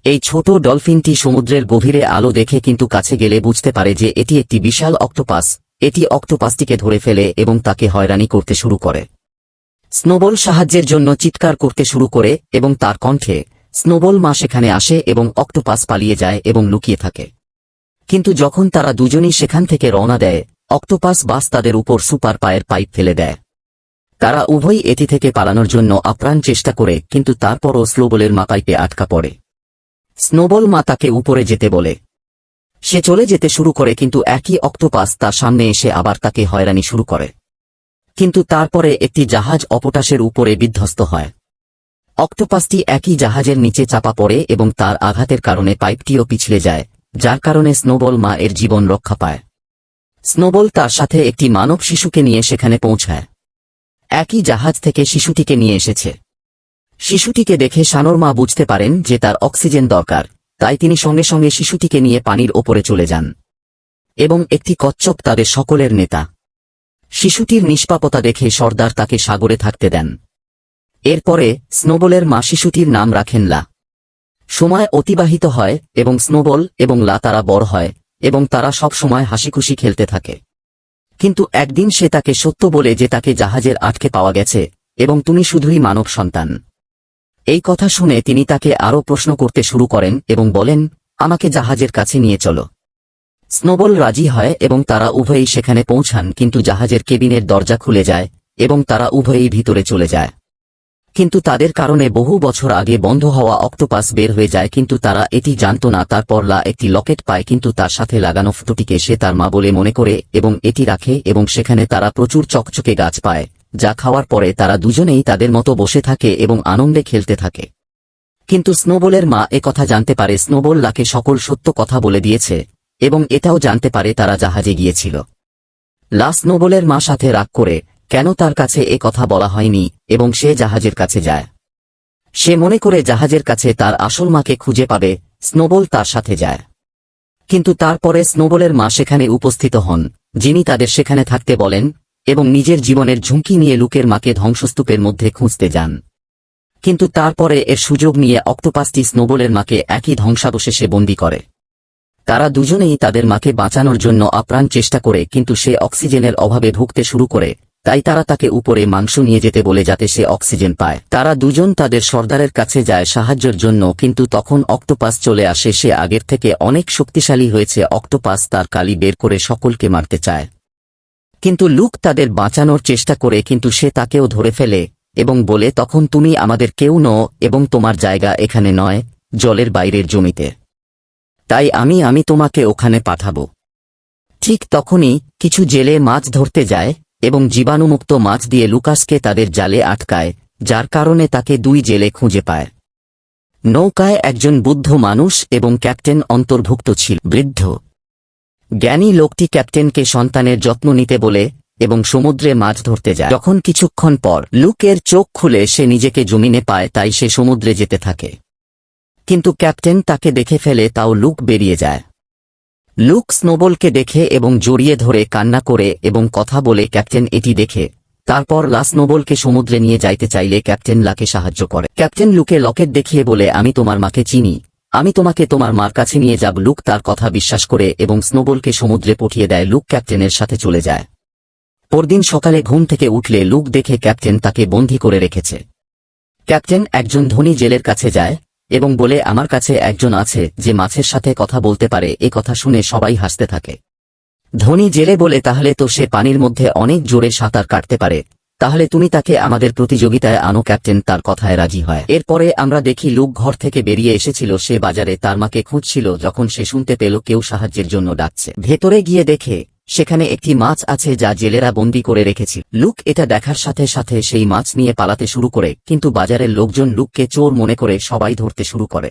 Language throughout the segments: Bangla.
এই ছোট ডলফিনটি সমুদ্রের গভীরে আলো দেখে কিন্তু কাছে গেলে বুঝতে পারে যে এটি একটি বিশাল অক্টোপাস। এটি অক্টোপাসটিকে ধরে ফেলে এবং তাকে হয়রানি করতে শুরু করে। স্নোবল সাহায্যের জন্য চিৎকার করতে শুরু করে এবং তার কণ্ঠে স্নোবল মা সেখানে আসে এবং অক্টোপাস পালিয়ে যায় এবং লুকিয়ে থাকে। কিন্তু যখন তারা দুজনই সেখান থেকে রওনা দেয়, অক্টোপাস বাস তাদের উপর সুপার পায়ের পাইপ ফেলে দেয়। তারা উভয়ই এটি থেকে পালানোর জন্য আপ্রাণ চেষ্টা করে, কিন্তু তারপরও স্নোবলের মা পাইপে আটকা পড়ে। স্নোবল মা তাকে উপরে যেতে বলে। সে চলে যেতে শুরু করে, কিন্তু একই অক্টোপাস তার সামনে এসে আবার তাকে হয়রানি শুরু করে। কিন্তু তারপরে একটি জাহাজ অপটাসের উপরে বিধ্বস্ত হয়। অক্টোপাসটি একই জাহাজের নিচে চাপা পড়ে এবং তার আঘাতের কারণে পাইপটিও পিছলে যায়, যার কারণে স্নোবল মা এর জীবন রক্ষা পায়। স্নোবল তার সাথে একটি মানব শিশুকে নিয়ে সেখানে পৌঁছায়। একই জাহাজ থেকে শিশুটিকে নিয়ে এসেছে। শিশুটিকে দেখে শানোর মা বুঝতে পারেন যে তার অক্সিজেন দরকার, তাই তিনি সঙ্গে সঙ্গে শিশুটিকে নিয়ে পানির ওপরে চলে যান এবং একটি কচ্ছপ তাদের সকলের নেতা। শিশুটির নিষ্পাপতা দেখে সর্দার তাকে সাগরে থাকতে দেন। এরপরে স্নোবলের মা শিশুটির নাম রাখেন লা। সময় অতিবাহিত হয় এবং স্নোবল এবং লা তারা বড় হয় এবং তারা সব সময় হাসিখুশি খেলতে থাকে। কিন্তু একদিন সে তাকে সত্য বলে যে তাকে জাহাজের আটকে পাওয়া গেছে এবং তুমি শুধুই মানব সন্তান। এই কথা শুনে তিনি তাকে আরও প্রশ্ন করতে শুরু করেন এবং বলেন, আমাকে জাহাজের কাছে নিয়ে চলো। স্নোবল রাজি হয় এবং তারা উভয়েই সেখানে পৌঁছান, কিন্তু জাহাজের কেবিনের দরজা খুলে যায় এবং তারা উভয়েই ভিতরে চলে যায়। কিন্তু তাদের কারণে বহু বছর আগে বন্ধ হওয়া অক্টোপাস বের হয়ে যায়, কিন্তু তারা এটি জানত না। তারপর লা একটি লকেট পায়, কিন্তু তার সাথে লাগানো ফটোটিকে সে তার মা বলে মনে করে এবং এটি রাখে এবং সেখানে তারা প্রচুর চকচকে গাছ পায়, যা খাওয়ার পরে তারা দুজনেই তাদের মতো বসে থাকে এবং আনন্দে খেলতে থাকে। কিন্তু স্নোবলের মা কথা জানতে পারে স্নোবল লাকে সকল সত্য কথা বলে দিয়েছে এবং এটাও জানতে পারে তারা জাহাজে গিয়েছিল। লা স্নোবলের মা সাথে রাগ করে কেন তার কাছে কথা বলা হয়নি এবং সে জাহাজের কাছে যায়। সে মনে করে জাহাজের কাছে তার আসল মাকে খুঁজে পাবে। স্নোবল তার সাথে যায়, কিন্তু তারপরে স্নোবলের মা সেখানে উপস্থিত হন, যিনি তাদের সেখানে থাকতে বলেন এবং নিজের জীবনের ঝুঁকি নিয়ে লুকের মাকে ধ্বংসস্তূপের মধ্যে খুঁজতে যান। কিন্তু তারপরে এর সুযোগ নিয়ে অক্টোপাসটি স্নোবলের মাকে একই ধ্বংসাবশেষে বন্দী করে। তারা দুজনেই তাদের মাকে বাঁচানোর জন্য আপ্রাণ চেষ্টা করে, কিন্তু সে অক্সিজেনের অভাবে ভুগতে শুরু করে, তাই তারা তাকে উপরে মাংস নিয়ে যেতে বলে যাতে সে অক্সিজেন পায়। তারা দুজন তাদের সর্দারের কাছে যায় সাহায্যের জন্য, কিন্তু তখন অক্টোপাস চলে আসে। সে আগের থেকে অনেক শক্তিশালী হয়েছে। অক্টোপাস তার কালি বের করে সকলকে মারতে চায়, কিন্তু লুক তাদের বাঁচানোর চেষ্টা করে, কিন্তু সে তাকেও ধরে ফেলে এবং বলে, তখন তুমি আমাদের কেউ নও এবং তোমার জায়গা এখানে নয়, জলের বাইরের জমিতে, তাই আমি তোমাকে ওখানে পাঠাবো। ঠিক তখনই কিছু জেলে মাছ ধরতে যায় এবং জীবাণুমুক্ত মাছ দিয়ে লুকাসকে তাদের জালে আটকায়, যার কারণে তাকে দুই জেলে খুঁজে পায়। নৌকায় একজন বুদ্ধ মানুষ এবং ক্যাপ্টেন অন্তর্ভুক্ত ছিল। বৃদ্ধ জ্ঞানী লোকটি ক্যাপ্টেনকে সন্তানের যত্ন নিতে বলে এবং সমুদ্রে মাছ ধরতে যায়। যখন কিছুক্ষণ পর লুকের চোখ খুলে সে নিজেকে জমিনে পায়, তাই সে সমুদ্রে যেতে থাকে, কিন্তু ক্যাপ্টেন তাকে দেখে ফেলে, তাও লুক বেরিয়ে যায়। লুক স্নোবলকে দেখে এবং জড়িয়ে ধরে কান্না করে এবং কথা বলে। ক্যাপ্টেন এটি দেখে তারপর লা স্নোবলকে সমুদ্রে নিয়ে যাইতে চাইলে ক্যাপ্টেন লাকে সাহায্য করে। ক্যাপ্টেন লুকে লকেট দেখিয়ে বলে, আমি তোমার মাকে চিনি, আমি তোমাকে তোমার মার কাছে নিয়ে যাব। লুক তার কথা বিশ্বাস করে এবং স্নোবলকে সমুদ্রে পাঠিয়ে দেয়। লুক ক্যাপ্টেনের সাথে চলে যায়। পরদিন সকালে ঘুম থেকে উঠলে লুক দেখে ক্যাপ্টেন তাকে বন্দী করে রেখেছে। ক্যাপ্টেন একজন ধনী জেলের কাছে যায় এবং বলে, আমার কাছে একজন আছে যে মাছের সাথে কথা বলতে পারে। কথা শুনে সবাই হাসতে থাকে। ধনী জেলে বলে, তাহলে তো সে পানির মধ্যে অনেক জোরে সাঁতার কাটতে পারে, তাহলে তুমি তাকে আমাদের প্রতিযোগিতায় আনো। ক্যাপ্টেন তার কথায় রাজি হয়। এরপরে আমরা দেখি লুক ঘর থেকে বেরিয়ে এসেছিল। সে বাজারে তার মাকে খুঁজছিল, যখন সে শুনতে পেল কেউ সাহায্যের জন্য ডাকছে। ভেতরে গিয়ে দেখে সেখানে একটি মাছ আছে যা জেলেরা বন্দী করে রেখেছিল। লুক এটা দেখার সাথে সাথে সেই মাছ নিয়ে পালাতে শুরু করে, কিন্তু বাজারের লোকজন লুককে চোর মনে করে সবাই ধরতে শুরু করে।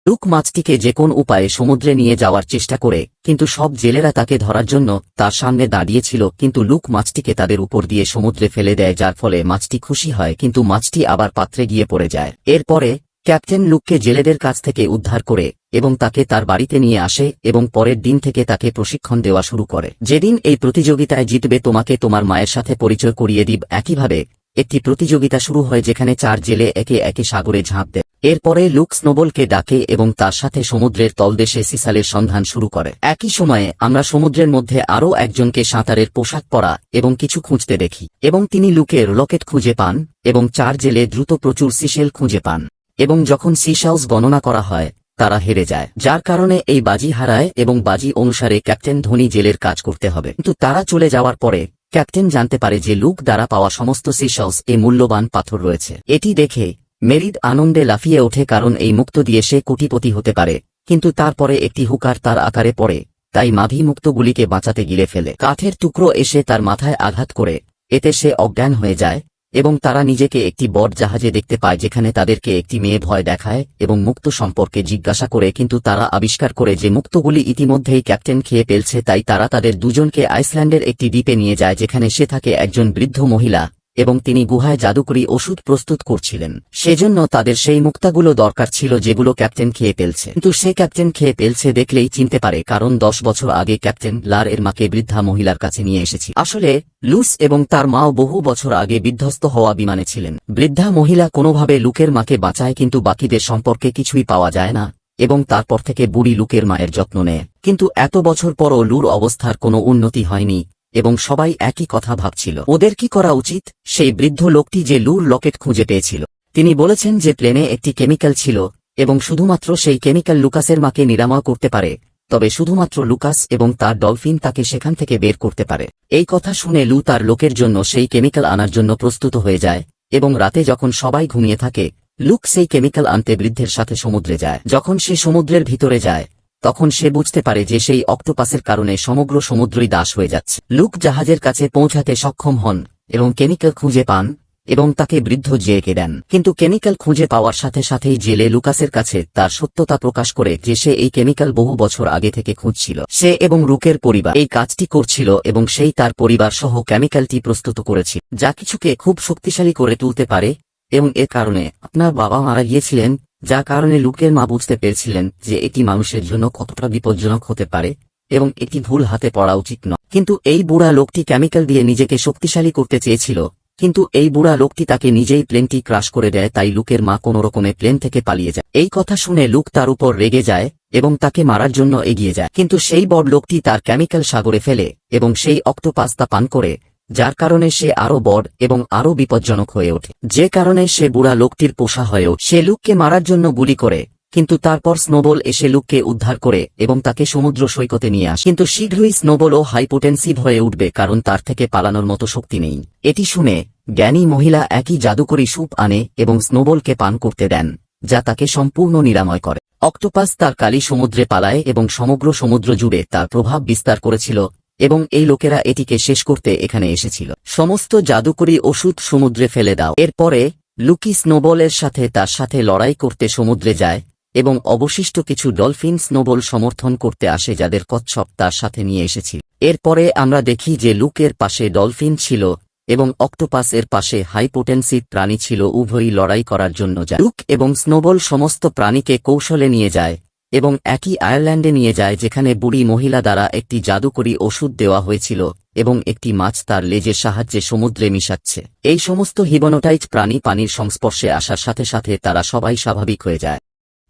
লুক মাছটিকে যে কোন উপায়ে সমুদ্রে নিয়ে যাওয়ার চেষ্টা করে, কিন্তু সব জেলেরা তাকে ধরার জন্য তার সামনে দাঁড়িয়েছিল, কিন্তু লুক মাছটিকে তাদের উপর দিয়ে সমুদ্রে ফেলে দেয়, যার ফলে মাছটি খুশি হয়, কিন্তু মাছটি আবার পাত্রে গিয়ে পড়ে যায়। এরপরে ক্যাপ্টেন লুককে জেলেদের কাছ থেকে উদ্ধার করে এবং তাকে তার বাড়িতে নিয়ে আসে এবং পরের দিন থেকে তাকে প্রশিক্ষণ দেওয়া শুরু করে। যেদিন এই প্রতিযোগিতায় জিতবে তোমাকে তোমার মায়ের সাথে পরিচয় করিয়ে দিব। একইভাবে একটি প্রতিযোগিতা শুরু হয় যেখানে 4 জেলে একে একে সাগরে ঝাঁপ দেয়। এরপরে লুক স্নোবলকে ডাকে এবং তার সাথে সমুদ্রের তলদেশে সিসালের সন্ধান শুরু করে। একই সময়ে আমরা সমুদ্রের মধ্যে আরও একজনকে সাঁতারের পোশাক পরা এবং কিছু খুঁজতে দেখি এবং তিনি লুকের লকেট খুঁজে পান এবং 4 জেলে দ্রুত প্রচুর সিশেল খুঁজে পান এবং যখন সিশাউস গণনা করা হয় তারা হেরে যায়, যার কারণে এই বাজি হারায় এবং বাজি অনুসারে ক্যাপ্টেন ধনী জেলের কাজ করতে হবে। কিন্তু তারা চলে যাওয়ার পরে ক্যাপ্টেন জানতে পারে যে লুক দ্বারা পাওয়া সমস্ত সিশাউস এ মূল্যবান পাথর রয়েছে। এটি দেখে মেরিড আনন্দে লাফিয়ে ওঠে, কারণ এই মুক্ত দিয়ে সে কোটিপতি হতে পারে। কিন্তু তারপরে একটি হুকার তার আকারে পড়ে, তাই মাভি মুক্তগুলিকে বাঁচাতে গিলে ফেলে। কাঠের টুকরো এসে তার মাথায় আঘাত করে, এতে সে অজ্ঞান হয়ে যায় এবং তারা নিজেকে একটি বড় জাহাজে দেখতে পায় যেখানে তাদেরকে একটি মেয়ে ভয় দেখায় এবং মুক্ত সম্পর্কে জিজ্ঞাসা করে, কিন্তু তারা আবিষ্কার করে যে মুক্তগুলি ইতিমধ্যেই ক্যাপ্টেন খেয়ে ফেলছে। তাই তারা তাদের দুজনকে আইসল্যান্ডের একটি দ্বীপে নিয়ে যায় যেখানে সে থাকে একজন বৃদ্ধ মহিলা এবং তিনি গুহায় জাদুকরী ওষুধ প্রস্তুত করছিলেন। সেজন্য তাদের সেই মুক্তাগুলো দরকার ছিল যেগুলো ক্যাপ্টেন খেয়ে ফেলছে। কিন্তু সে ক্যাপ্টেন খেয়ে ফেলছে দেখলেই চিনতে পারে, কারণ 10 বছর আগে ক্যাপ্টেন লার এর মাকে বৃদ্ধা মহিলার কাছে নিয়ে এসেছি। আসলে লুস এবং তার মাও বহু বছর আগে বিধ্বস্ত হওয়া বিমানে ছিলেন। বৃদ্ধা মহিলা কোনোভাবে লুকের মাকে বাঁচায়, কিন্তু বাকিদের সম্পর্কে কিছুই পাওয়া যায় না এবং তারপর থেকে বুড়ি লুকের মায়ের যত্ন নেয়। কিন্তু এত বছর পরও লুর অবস্থার কোনো উন্নতি হয়নি এবং সবাই একই কথা ভাবছিল, ওদের কি করা উচিত। সেই বৃদ্ধ লোকটি যে লুর লকেট খুঁজে পেয়েছিল, তিনি বলেছেন যে প্লেনে একটি কেমিক্যাল ছিল এবং শুধুমাত্র সেই কেমিক্যাল লুকাসের মাকে নিরাময় করতে পারে, তবে শুধুমাত্র লুকাস এবং তার ডলফিন তাকে সেখান থেকে বের করতে পারে। এই কথা শুনে লু তার লোকের জন্য সেই কেমিক্যাল আনার জন্য প্রস্তুত হয়ে যায় এবং রাতে যখন সবাই ঘুমিয়ে থাকে লুক সেই কেমিক্যাল আনতে বৃদ্ধের সাথে সমুদ্রে যায়। যখন সে সমুদ্রের ভিতরে যায় তখন সে বুঝতে পারে যে সেই অক্টোপাসের কারণে সমগ্র সমুদ্রই দাস হয়ে যাচ্ছে। লুক জাহাজের কাছে পৌঁছাতে সক্ষম হন এবং কেমিক্যাল খুঁজে পান এবং তাকে বৃদ্ধ জেকে দেন। কিন্তু কেমিক্যাল খুঁজে পাওয়ার সাথে সাথেই জেলে লুকাসের কাছে তার সত্যতা প্রকাশ করে যে সে এই কেমিক্যাল বহু বছর আগে থেকে খুঁজছিল। সে এবং রুকের পরিবার এই কাজটি করছিল এবং সেই তার পরিবার সহ কেমিক্যালটি প্রস্তুত করেছিল, যা কিছুকে খুব শক্তিশালী করে তুলতে পারে এবং এর কারণে আপনার বাবা মারা গিয়েছিলেন, যা কারণে লুকের মা বুঝতে পেরেছিলেন যে এটি মানুষের জন্য কতটা বিপজ্জনক হতে পারে এবং এটি ভুল হাতে পড়া উচিত নয়। কিন্তু এই বুড়া লোকটি কেমিক্যাল দিয়ে নিজেকে শক্তিশালী করতে চেয়েছিল, কিন্তু এই বুড়া লোকটি তাকে নিজেই প্লেনটি ক্রাশ করে দেয়। তাই লুকের মা কোনো রকমে প্লেন থেকে পালিয়ে যায়। এই কথা শুনে লুক তার উপর রেগে যায় এবং তাকে মারার জন্য এগিয়ে যায়, কিন্তু সেই বড় লোকটি তার কেমিক্যাল সাগরে ফেলে এবং সেই অক্টোপাস তা পান করে, যার কারণে সে আরো বড় এবং আরো বিপজ্জনক হয়ে ওঠে, যে কারণে সে বুড়া লোকটির পোষা হয়ে ওঠে। সে লুককে মারার জন্য গুলি করে, কিন্তু তারপর স্নোবল এসে লুককে উদ্ধার করে এবং তাকে সমুদ্র সৈকতে নিয়ে আসে। কিন্তু শীঘ্রই স্নোবলও হাইপোটেনসিভ হয়ে উঠবে, কারণ তার থেকে পালানোর মতো শক্তি নেই। এটি শুনে জ্ঞানী মহিলা একই জাদুকরী স্যুপ আনে এবং স্নোবলকে পান করতে দেন, যা তাকে সম্পূর্ণ নিরাময় করে। অক্টোপাস তার কালি সমুদ্রে পালায় এবং সমগ্র সমুদ্র জুড়ে তার প্রভাব বিস্তার করেছিল এবং এই লোকেরা এটিকে শেষ করতে এখানে এসেছিল। সমস্ত জাদুকরী ওষুধ সমুদ্রে ফেলে দাও। এরপরে লুকি স্নোবলের সাথে তার সাথে লড়াই করতে সমুদ্রে যায় এবং অবশিষ্ট কিছু ডলফিন স্নোবল সমর্থন করতে আসে যাদের কচ্ছপ তার সাথে নিয়ে এসেছিল। এরপরে আমরা দেখি যে লুকের পাশে ডলফিন ছিল এবং অক্টোপাস এর পাশে হাইপোটেনসিভ প্রাণী ছিল, উভয়ই লড়াই করার জন্য যায়। লুক এবং স্নোবল সমস্ত প্রাণীকে কৌশলে নিয়ে যায় এবং একই আয়ারল্যান্ডে নিয়ে যায় যেখানে বুড়ি মহিলা দ্বারা একটি জাদুকরী ওষুধ দেওয়া হয়েছিল এবং একটি মাছ তার লেজের সাহায্যে সমুদ্রে মিশাচ্ছে। এই সমস্ত হিবনোটাইজ প্রাণী পানির সংস্পর্শে আসার সাথে সাথে তারা সবাই স্বাভাবিক হয়ে যায়।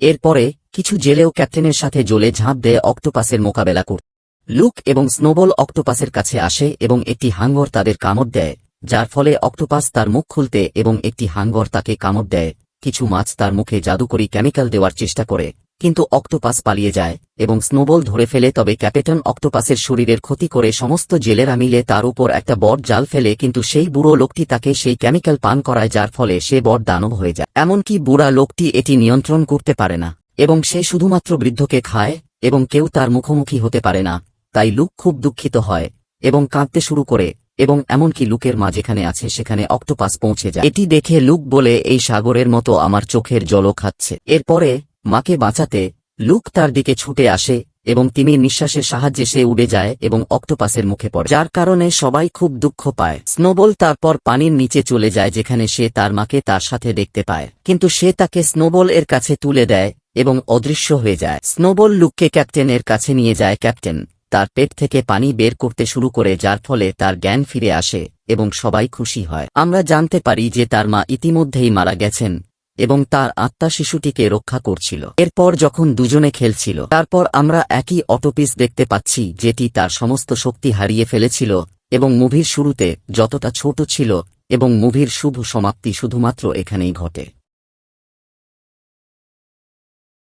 এরপরে কিছু জেলেও ক্যাপ্টেনের সাথে জলে ঝাঁপ দেয় অক্টোপাসের মোকাবেলা করতে। লুক এবং স্নোবল অক্টোপাসের কাছে আসে এবং একটি হাঙ্গর তাদের কামড় দেয়, যার ফলে অক্টোপাস তার মুখ খুলতে এবং একটি হাঙ্গর তাকে কামড় দেয়। কিছু মাছ তার মুখে জাদুকরী কেমিক্যাল দেওয়ার চেষ্টা করে, কিন্তু অক্টোপাস পালিয়ে যায় এবং স্নোবল ধরে ফেলে। তবে ক্যাপ্টেন অক্টোপাসের শরীরের ক্ষতি করে সমস্ত জেলেরা মিলে তার উপর একটা বড় জাল ফেলে, কিন্তু সেই বুড়ো লোকটি তাকে সেই কেমিক্যাল পান করায়, যার ফলে সে বড় দানব হয়ে যায়। এমনকি বুড়া লোকটি এটি নিয়ন্ত্রণ করতে পারে না এবং সে শুধুমাত্র বৃদ্ধকে খায় এবং কেউ তার মুখোমুখি হতে পারে না। তাই লুক খুব দুঃখিত হয় এবং কাঁদতে শুরু করে এবং এমনকি লুকের মা যেখানে আছে সেখানে অক্টোপাস পৌঁছে যায়। এটি দেখে লুক বলে, এই সাগরের মতো আমার চোখের জলও খাচ্ছে। এরপরে মাকে বাঁচাতে লুক তার দিকে ছুটে আসে এবং তিমির নিঃশ্বাসের সাহায্যে সে উড়ে যায় এবং অক্টোপাসের মুখে পড়ে, যার কারণে সবাই খুব দুঃখ পায়। স্নোবল তারপর পানির নিচে চলে যায় যেখানে সে তার মাকে তার সাথে দেখতে পায়, কিন্তু সে তাকে স্নোবল এর কাছে তুলে দেয় এবং অদৃশ্য হয়ে যায়। স্নোবল লুককে ক্যাপ্টেন এর কাছে নিয়ে যায়। ক্যাপ্টেন তার পেট থেকে পানি বের করতে শুরু করে, যার ফলে তার জ্ঞান ফিরে আসে এবং সবাই খুশি হয়। আমরা জানতে পারি যে তার মা ইতিমধ্যেই মারা গেছেন এবং তার আত্মা শিশুটিকে রক্ষা করছিল। এরপর যখন দুজনে খেলছিল, তারপর আমরা একই অটোপিস দেখতে পাচ্ছি যেটি তার সমস্ত শক্তি হারিয়ে ফেলেছিল এবং মুভির শুরুতে যতটা ছোট ছিল, এবং মুভির শুভ সমাপ্তি শুধুমাত্র এখানেই ঘটে।